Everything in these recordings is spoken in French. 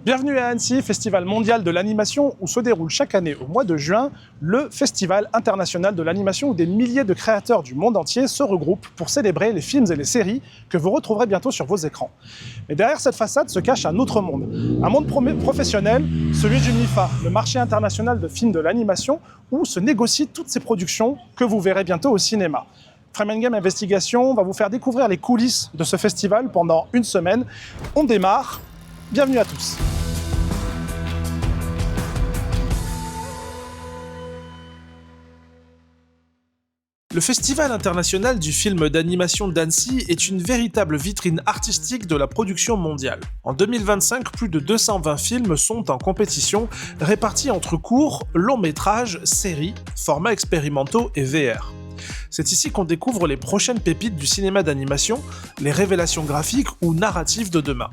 Bienvenue à Annecy, festival mondial de l'animation où se déroule chaque année au mois de juin le festival international de l'animation où des milliers de créateurs du monde entier se regroupent pour célébrer les films et les séries que vous retrouverez bientôt sur vos écrans. Mais derrière cette façade se cache un autre monde professionnel, celui du MIFA, le marché international de films de l'animation où se négocient toutes ces productions que vous verrez bientôt au cinéma. Frame and Game Investigation va vous faire découvrir les coulisses de ce festival pendant une semaine. On démarre, bienvenue à tous. Le Festival international du film d'animation d'Annecy est une véritable vitrine artistique de la production mondiale. En 2025, plus de 220 films sont en compétition, répartis entre courts, longs métrages, séries, formats expérimentaux et VR. C'est ici qu'on découvre les prochaines pépites du cinéma d'animation, les révélations graphiques ou narratives de demain.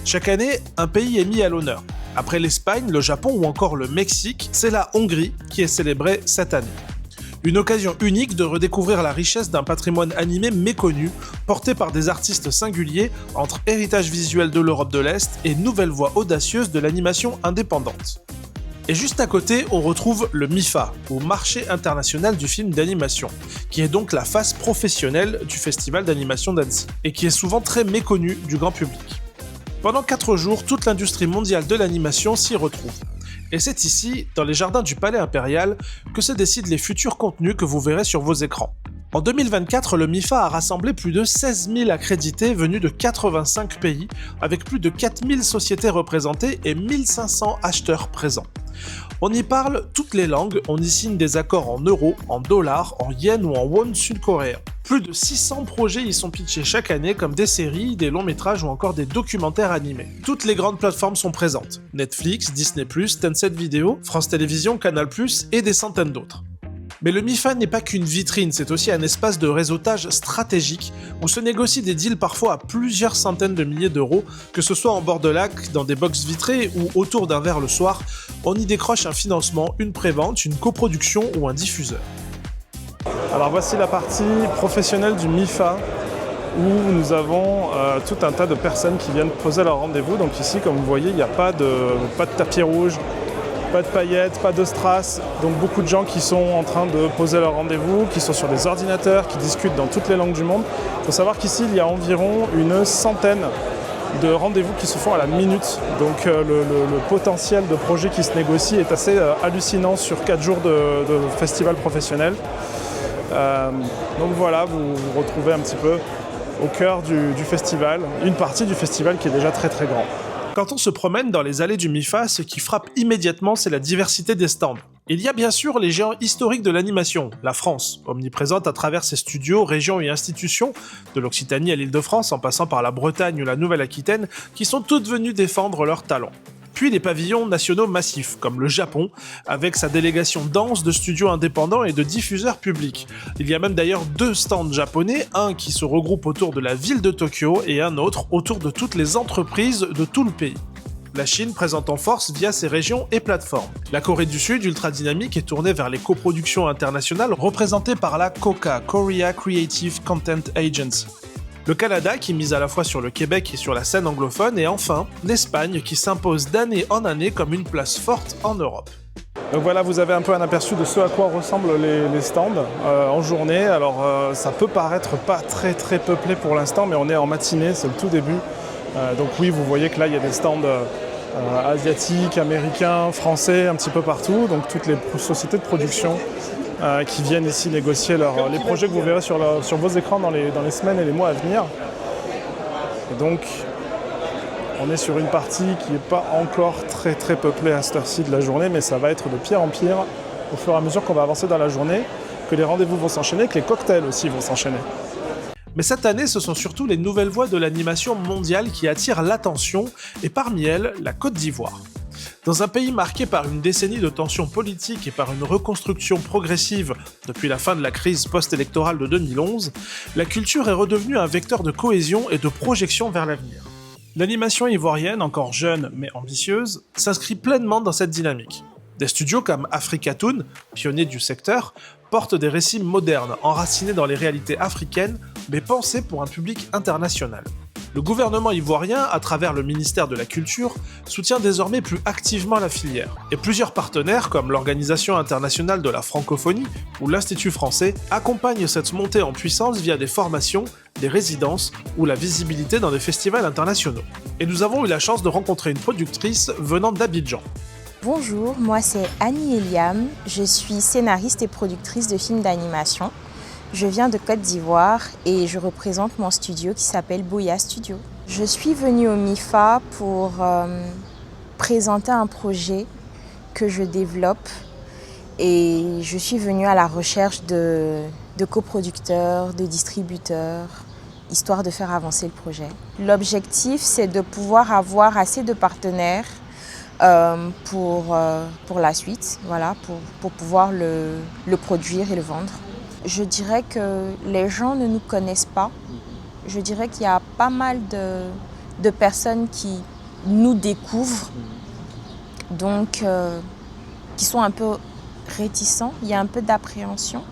Chaque année, un pays est mis à l'honneur. Après l'Espagne, le Japon ou encore le Mexique, c'est la Hongrie qui est célébrée cette année. Une occasion unique de redécouvrir la richesse d'un patrimoine animé méconnu, porté par des artistes singuliers entre héritage visuel de l'Europe de l'Est et nouvelles voies audacieuses de l'animation indépendante. Et juste à côté, on retrouve le MIFA, ou Marché international du film d'animation, qui est donc la face professionnelle du festival d'animation d'Annecy, et qui est souvent très méconnu du grand public. Pendant 4 jours, toute l'industrie mondiale de l'animation s'y retrouve. Et c'est ici, dans les jardins du Palais Impérial, que se décident les futurs contenus que vous verrez sur vos écrans. En 2024, le MIFA a rassemblé plus de 16 000 accrédités venus de 85 pays, avec plus de 4 000 sociétés représentées et 1 500 acheteurs présents. On y parle toutes les langues, on y signe des accords en euros, en dollars, en yens ou en won sud-coréens. Plus de 600 projets y sont pitchés chaque année comme des séries, des longs métrages ou encore des documentaires animés. Toutes les grandes plateformes sont présentes. Netflix, Disney+, Tencent Video, France Télévisions, Canal+, et des centaines d'autres. Mais le MIFA n'est pas qu'une vitrine, c'est aussi un espace de réseautage stratégique où se négocient des deals parfois à plusieurs centaines de milliers d'euros, que ce soit en bord de lac, dans des box vitrées ou autour d'un verre le soir, on y décroche un financement, une prévente, une coproduction ou un diffuseur. Alors voici la partie professionnelle du MIFA où nous avons tout un tas de personnes qui viennent poser leur rendez-vous. Donc ici, comme vous voyez, il n'y a pas de tapis rouge, pas de paillettes, pas de strass, donc beaucoup de gens qui sont en train de poser leur rendez-vous, qui sont sur des ordinateurs, qui discutent dans toutes les langues du monde. Il faut savoir qu'ici, il y a environ une centaine de rendez-vous qui se font à la minute. Donc le potentiel de projets qui se négocient est assez hallucinant sur 4 jours de festival professionnel. Donc voilà, vous vous retrouvez un petit peu au cœur du festival, une partie du festival qui est déjà très très grand. Quand on se promène dans les allées du MIFA, ce qui frappe immédiatement, c'est la diversité des stands. Il y a bien sûr les géants historiques de l'animation, la France, omniprésente à travers ses studios, régions et institutions, de l'Occitanie à l'Île-de-France en passant par la Bretagne ou la Nouvelle-Aquitaine, qui sont toutes venues défendre leurs talents. Puis les pavillons nationaux massifs, comme le Japon, avec sa délégation dense de studios indépendants et de diffuseurs publics. Il y a même d'ailleurs 2 stands japonais, un qui se regroupe autour de la ville de Tokyo et un autre autour de toutes les entreprises de tout le pays. La Chine présente en force via ses régions et plateformes. La Corée du Sud, ultra dynamique, est tournée vers les coproductions internationales représentées par la KOCA, Korea Creative Content Agency. Le Canada qui mise à la fois sur le Québec et sur la scène anglophone, et enfin l'Espagne qui s'impose d'année en année comme une place forte en Europe. Donc voilà, vous avez un peu un aperçu de ce à quoi ressemblent les stands en journée. Alors ça peut paraître pas très très peuplé pour l'instant, mais on est en matinée, c'est le tout début. Donc oui, vous voyez que là il y a des stands asiatiques, américains, français, un petit peu partout. Donc toutes les sociétés de production qui viennent ici négocier les projets que vous verrez sur vos écrans dans les semaines et les mois à venir. Et donc, on est sur une partie qui n'est pas encore très très peuplée à cette heure-ci de la journée, mais ça va être de pire en pire au fur et à mesure qu'on va avancer dans la journée, que les rendez-vous vont s'enchaîner, que les cocktails aussi vont s'enchaîner. Mais cette année, ce sont surtout les nouvelles voies de l'animation mondiale qui attirent l'attention, et parmi elles, la Côte d'Ivoire. Dans un pays marqué par une décennie de tensions politiques et par une reconstruction progressive depuis la fin de la crise post-électorale de 2011, la culture est redevenue un vecteur de cohésion et de projection vers l'avenir. L'animation ivoirienne, encore jeune mais ambitieuse, s'inscrit pleinement dans cette dynamique. Des studios comme Africatoon, pionniers du secteur, portent des récits modernes, enracinés dans les réalités africaines, mais pensés pour un public international. Le gouvernement ivoirien, à travers le ministère de la Culture, soutient désormais plus activement la filière. Et plusieurs partenaires, comme l'Organisation internationale de la francophonie ou l'Institut français, accompagnent cette montée en puissance via des formations, des résidences ou la visibilité dans des festivals internationaux. Et nous avons eu la chance de rencontrer une productrice venant d'Abidjan. Bonjour, moi c'est Annie Eliam, je suis scénariste et productrice de films d'animation. Je viens de Côte d'Ivoire et je représente mon studio qui s'appelle Boya Studio. Je suis venue au MIFA pour présenter un projet que je développe et je suis venue à la recherche de coproducteurs, de distributeurs, histoire de faire avancer le projet. L'objectif, c'est de pouvoir avoir assez de partenaires pour la suite, voilà, pour pouvoir le produire et le vendre. Je dirais que les gens ne nous connaissent pas. Je dirais qu'il y a pas mal de personnes qui nous découvrent, donc qui sont un peu réticents. Il y a un peu d'appréhension.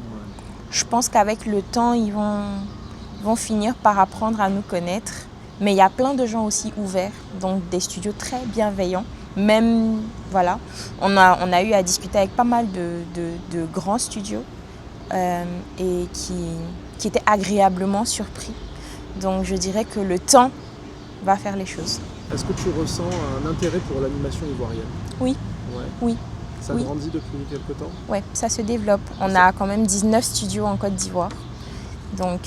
Je pense qu'avec le temps, ils vont finir par apprendre à nous connaître. Mais il y a plein de gens aussi ouverts, donc des studios très bienveillants. Même, voilà, on a eu à discuter avec pas mal de grands studios. Et qui était agréablement surpris. Donc je dirais que le temps va faire les choses. Est-ce que tu ressens un intérêt pour l'animation ivoirienne ? Oui. Ouais. Oui. Ça oui. grandit depuis quelques temps ? Oui, ça se développe. On a quand même 19 studios en Côte d'Ivoire. Donc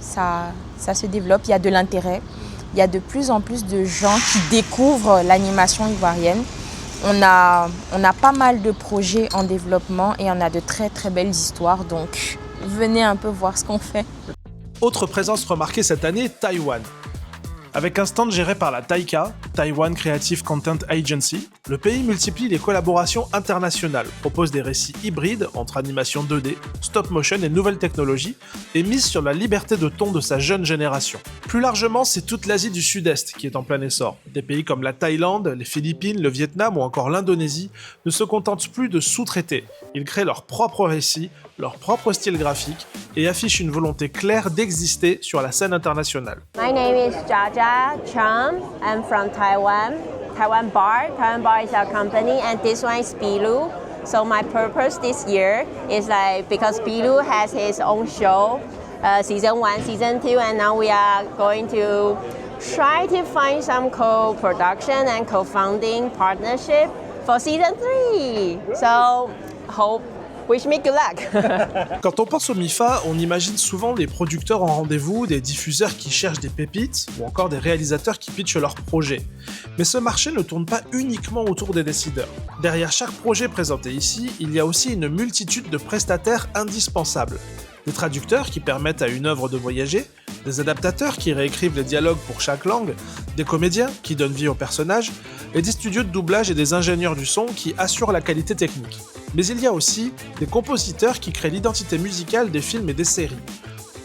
ça se développe, il y a de l'intérêt. Il y a de plus en plus de gens qui découvrent l'animation ivoirienne. On a pas mal de projets en développement et on a de très très belles histoires, donc venez un peu voir ce qu'on fait. Autre présence remarquée cette année, Taïwan. Avec un stand géré par la TAICA, Taiwan Creative Content Agency, le pays multiplie les collaborations internationales, propose des récits hybrides entre animation 2D, stop motion et nouvelles technologies, et mise sur la liberté de ton de sa jeune génération. Plus largement, c'est toute l'Asie du Sud-Est qui est en plein essor. Des pays comme la Thaïlande, les Philippines, le Vietnam ou encore l'Indonésie ne se contentent plus de sous-traiter. Ils créent leurs propres récits, leur propre style graphique et affichent une volonté claire d'exister sur la scène internationale. My name is Jaja Cham. I'm from Taiwan. Taiwan Bar. Taiwan Bar is our company, and this one is Bilu. So my purpose this year is like because Bilu has his own show, season 1, season 2, and now we are going to try to find some co-production and co-founding partnership for season 3. So hope. Wish me good luck. Quand on pense au MIFA, on imagine souvent des producteurs en rendez-vous, des diffuseurs qui cherchent des pépites, ou encore des réalisateurs qui pitchent leurs projets. Mais ce marché ne tourne pas uniquement autour des décideurs. Derrière chaque projet présenté ici, il y a aussi une multitude de prestataires indispensables. Des traducteurs qui permettent à une œuvre de voyager, des adaptateurs qui réécrivent les dialogues pour chaque langue, des comédiens qui donnent vie aux personnages, et des studios de doublage et des ingénieurs du son qui assurent la qualité technique. Mais il y a aussi des compositeurs qui créent l'identité musicale des films et des séries.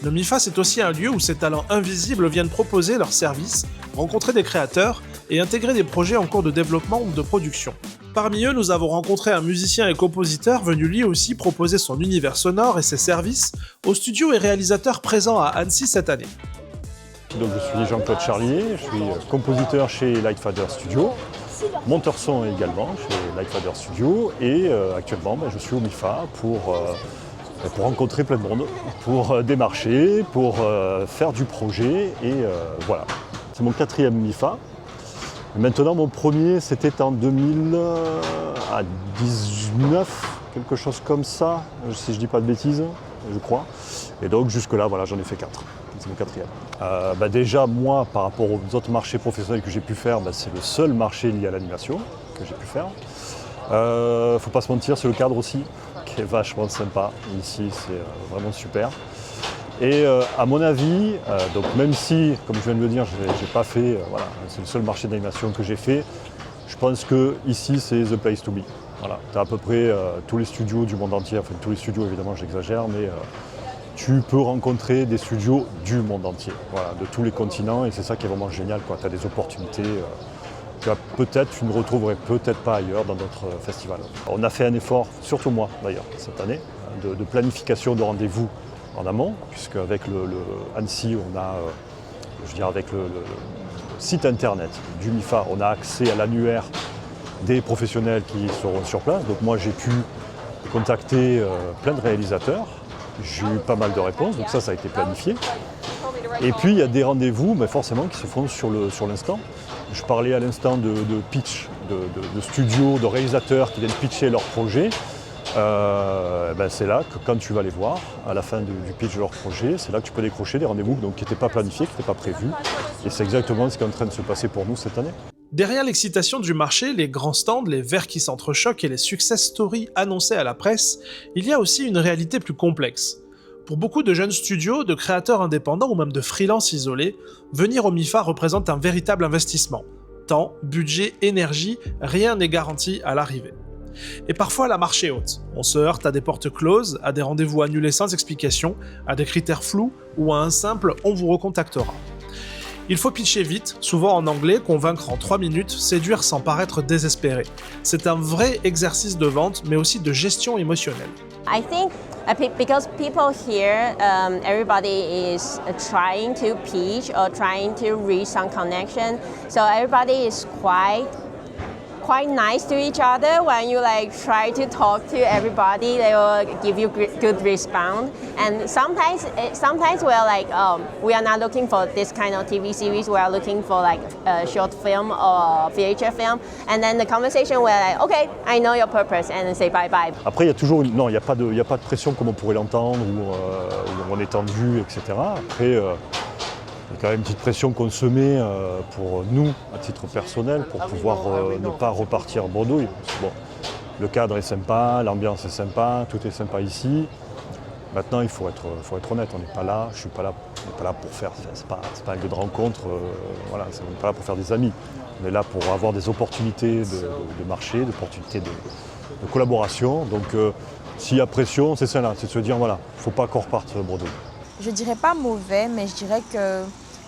Le MIFA, c'est aussi un lieu où ces talents invisibles viennent proposer leurs services, rencontrer des créateurs et intégrer des projets en cours de développement ou de production. Parmi eux, nous avons rencontré un musicien et compositeur venu lui aussi proposer son univers sonore et ses services aux studios et réalisateurs présents à Annecy cette année. Donc, je suis Jean-Claude Charlier, je suis compositeur chez Lightfather Studio, monteur son également chez Lightfather Studio et actuellement je suis au MIFA pour rencontrer plein de monde, pour démarcher, pour faire du projet et voilà. C'est mon 4e MIFA. Maintenant, mon premier, c'était en 2019, quelque chose comme ça, si je ne dis pas de bêtises, je crois. Et donc, jusque-là, voilà, j'en ai fait 4. C'est mon 4e. Déjà, moi, par rapport aux autres marchés professionnels que j'ai pu faire, c'est le seul marché lié à l'animation que j'ai pu faire. Faut pas se mentir, c'est le cadre aussi, qui est vachement sympa. Ici, c'est vraiment super. Et à mon avis, donc même si, comme je viens de le dire, j'ai pas fait, voilà, c'est le seul marché d'animation que j'ai fait, je pense que ici c'est the place to be. Voilà, tu as à peu près tous les studios du monde entier, enfin tous les studios évidemment j'exagère, mais tu peux rencontrer des studios du monde entier, voilà, de tous les continents, et c'est ça qui est vraiment génial, tu as des opportunités que peut-être tu ne retrouverais peut-être pas ailleurs dans d'autres festivals. On a fait un effort, surtout moi d'ailleurs, cette année, de planification de rendez-vous en amont, puisque avec le Annecy, on a Je veux dire, avec le site internet du MIFA, on a accès à l'annuaire des professionnels qui seront sur place. Donc moi, j'ai pu contacter plein de réalisateurs. J'ai eu pas mal de réponses, donc ça a été planifié. Et puis, il y a des rendez-vous, mais forcément, qui se font sur l'instant. Je parlais à l'instant de pitch, de studios, de réalisateurs qui viennent pitcher leur projet. C'est là que quand tu vas les voir, à la fin du pitch de leur projet, c'est là que tu peux décrocher des rendez-vous qui n'étaient pas planifiés, qui n'étaient pas prévus. Et c'est exactement ce qui est en train de se passer pour nous cette année. Derrière l'excitation du marché, les grands stands, les verres qui s'entrechoquent et les success stories annoncés à la presse, il y a aussi une réalité plus complexe. Pour beaucoup de jeunes studios, de créateurs indépendants ou même de freelance isolés, venir au MIFA représente un véritable investissement. Temps, budget, énergie, rien n'est garanti à l'arrivée. Et parfois la marche est haute. On se heurte à des portes closes, à des rendez-vous annulés sans explication, à des critères flous ou à un simple « on vous recontactera ». Il faut pitcher vite, souvent en anglais, convaincre en 3 minutes, séduire sans paraître désespéré. C'est un vrai exercice de vente, mais aussi de gestion émotionnelle. I think because people here, everybody is trying to pitch or trying to reach some connection. So everybody is quite nice to each other. When you try to talk to everybody, they will give you good response. And sometimes we are not looking for this kind of TV series. We are looking for a short film or feature film. And then the conversation will okay, I know your purpose, and then say bye bye. Après, il y a toujours il n'y a pas de pression comme on pourrait l'entendre où on est tendu, etc. Après. Il y a quand même une petite pression qu'on se met pour nous, à titre personnel, pour pouvoir ne pas repartir en bredouille. Bon, le cadre est sympa, l'ambiance est sympa, tout est sympa ici. Maintenant, il faut être honnête, on n'est pas là, je ne suis pas là pour faire, c'est pas un lieu de rencontre, on n'est pas là pour faire des amis. On est là pour avoir des opportunités de marché, des opportunités de collaboration. Donc, s'il y a pression, c'est ça là, c'est de se dire, voilà, il ne faut pas qu'on reparte en bredouille. Je dirais pas mauvais, mais je dirais que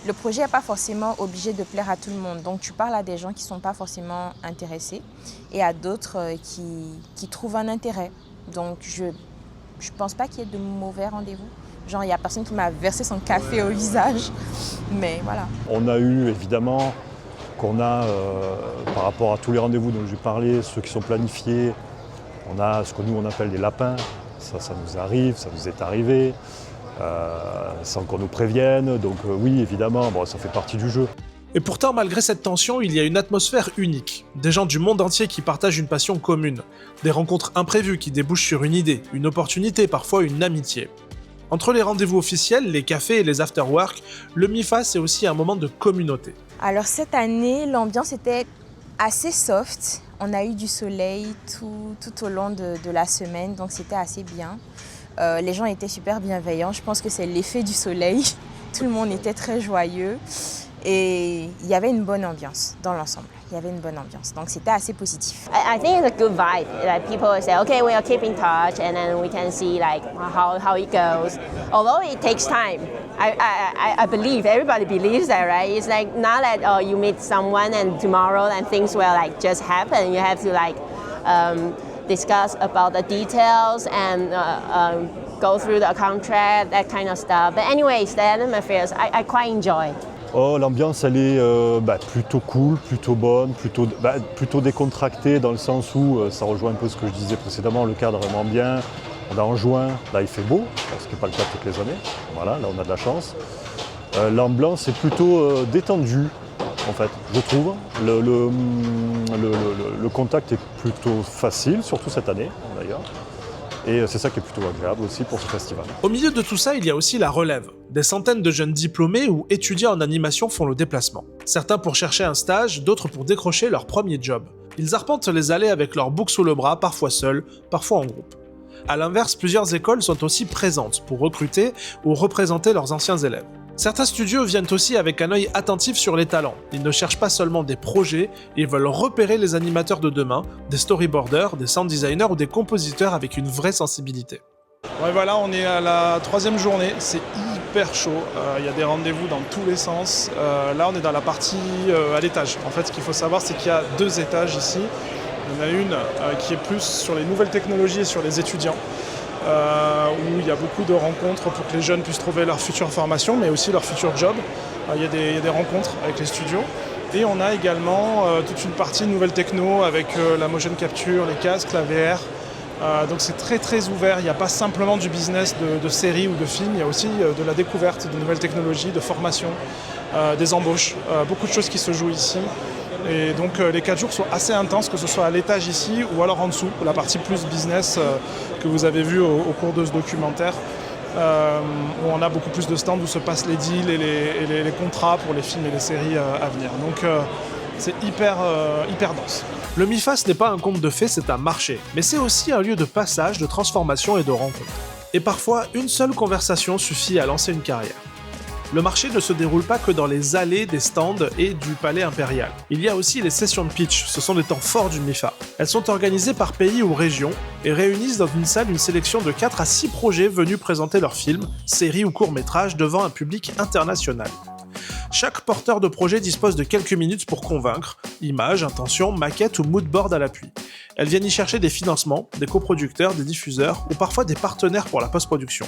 le projet n'est pas forcément obligé de plaire à tout le monde. Donc tu parles à des gens qui ne sont pas forcément intéressés et à d'autres qui trouvent un intérêt. Donc je pense pas qu'il y ait de mauvais rendez-vous. Genre il n'y a personne qui m'a versé son café au visage, mais voilà. On a eu évidemment par rapport à tous les rendez-vous dont j'ai parlé, ceux qui sont planifiés, on a ce que nous on appelle des lapins. Ça nous arrive, ça nous est arrivé. Sans qu'on nous prévienne, donc oui évidemment, ça fait partie du jeu. Et pourtant, malgré cette tension, il y a une atmosphère unique. Des gens du monde entier qui partagent une passion commune. Des rencontres imprévues qui débouchent sur une idée, une opportunité, parfois une amitié. Entre les rendez-vous officiels, les cafés et les after-work, le MIFA c'est aussi un moment de communauté. Alors cette année, l'ambiance était assez soft. On a eu du soleil tout au long de la semaine, donc c'était assez bien. Les gens étaient super bienveillants, je pense que c'est l'effet du soleil. Tout le monde était très joyeux et il y avait une bonne ambiance dans l'ensemble. Il y avait une bonne ambiance, donc c'était assez positif. I think it's a good vibe. People will say, okay, we'll keep in touch, and then we can see how it goes. Although it takes time, I believe everybody believes that, right? It's not that you meet someone and tomorrow and things will just happen. You have to discuss about the details and go through the contract, that kind of stuff. But anyways, the atmosphere I quite enjoy. Oh, l'ambiance elle est plutôt cool, plutôt bonne, plutôt décontractée dans le sens où ça rejoint un peu ce que je disais précédemment, le cadre est vraiment bien. On a en juin, là il fait beau, ce qui n'est pas le cas toutes les années. Voilà, là on a de la chance. L'ambiance est plutôt détendue. En fait, je trouve. Le contact est plutôt facile, surtout cette année d'ailleurs. Et c'est ça qui est plutôt agréable aussi pour ce festival. Au milieu de tout ça, il y a aussi la relève. Des centaines de jeunes diplômés ou étudiants en animation font le déplacement. Certains pour chercher un stage, d'autres pour décrocher leur premier job. Ils arpentent les allées avec leur book sous le bras, parfois seuls, parfois en groupe. A l'inverse, plusieurs écoles sont aussi présentes pour recruter ou représenter leurs anciens élèves. Certains studios viennent aussi avec un œil attentif sur les talents. Ils ne cherchent pas seulement des projets, ils veulent repérer les animateurs de demain, des storyboarders, des sound designers ou des compositeurs avec une vraie sensibilité. Ouais, voilà, on est à la 3e journée, c'est hyper chaud, il y a des rendez-vous dans tous les sens. Là on est dans la partie à l'étage. En fait, ce qu'il faut savoir, c'est qu'il y a 2 étages ici. Il y en a une qui est plus sur les nouvelles technologies et sur les étudiants. Où il y a beaucoup de rencontres pour que les jeunes puissent trouver leur future formation, mais aussi leur futur job. Il y a des rencontres avec les studios. Et on a également toute une partie nouvelles techno avec la motion capture, les casques, la VR. Donc c'est très très ouvert, il n'y a pas simplement du business de séries ou de films, il y a aussi de la découverte de nouvelles technologies, de formation, des embauches, beaucoup de choses qui se jouent ici. Et donc les 4 jours sont assez intenses, que ce soit à l'étage ici ou alors en dessous, la partie plus business que vous avez vu au cours de ce documentaire, où on a beaucoup plus de stands où se passent les deals et les contrats pour les films et les séries à venir. Donc c'est hyper dense. Le MIFA, ce n'est pas un conte de fées, c'est un marché, mais c'est aussi un lieu de passage, de transformation et de rencontre. Et parfois, une seule conversation suffit à lancer une carrière. Le marché ne se déroule pas que dans les allées des stands et du palais impérial. Il y a aussi les sessions de pitch, ce sont des temps forts du MIFA. Elles sont organisées par pays ou région et réunissent dans une salle une sélection de 4 à 6 projets venus présenter leurs films, séries ou courts-métrages devant un public international. Chaque porteur de projet dispose de quelques minutes pour convaincre, images, intentions, maquettes ou moodboard à l'appui. Elles viennent y chercher des financements, des coproducteurs, des diffuseurs ou parfois des partenaires pour la post-production.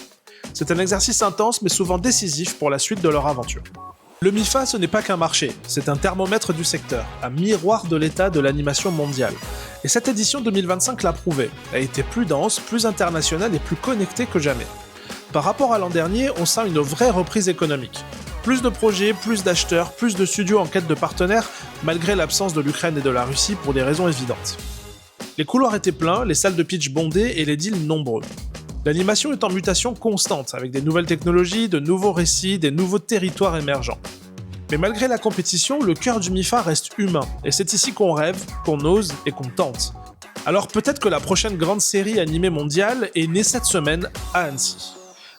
C'est un exercice intense mais souvent décisif pour la suite de leur aventure. Le MIFA, ce n'est pas qu'un marché, c'est un thermomètre du secteur, un miroir de l'état de l'animation mondiale. Et cette édition 2025 l'a prouvé, a été plus dense, plus internationale et plus connectée que jamais. Par rapport à l'an dernier, on sent une vraie reprise économique. Plus de projets, plus d'acheteurs, plus de studios en quête de partenaires, malgré l'absence de l'Ukraine et de la Russie pour des raisons évidentes. Les couloirs étaient pleins, les salles de pitch bondées et les deals nombreux. L'animation est en mutation constante, avec des nouvelles technologies, de nouveaux récits, des nouveaux territoires émergents. Mais malgré la compétition, le cœur du MIFA reste humain, et c'est ici qu'on rêve, qu'on ose et qu'on tente. Alors peut-être que la prochaine grande série animée mondiale est née cette semaine à Annecy.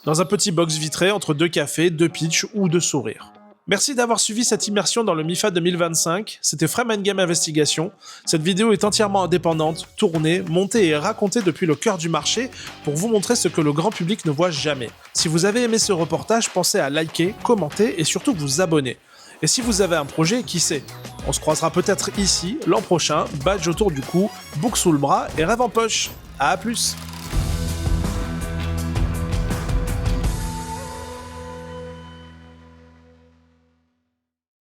Dans un petit box vitré entre 2 cafés, 2 pitchs ou 2 sourires. Merci d'avoir suivi cette immersion dans le MIFA 2025, c'était Frame & Game Investigation. Cette vidéo est entièrement indépendante, tournée, montée et racontée depuis le cœur du marché pour vous montrer ce que le grand public ne voit jamais. Si vous avez aimé ce reportage, pensez à liker, commenter et surtout vous abonner. Et si vous avez un projet, qui sait? On se croisera peut-être ici, l'an prochain, badge autour du cou, bouc sous le bras et rêve en poche. À plus!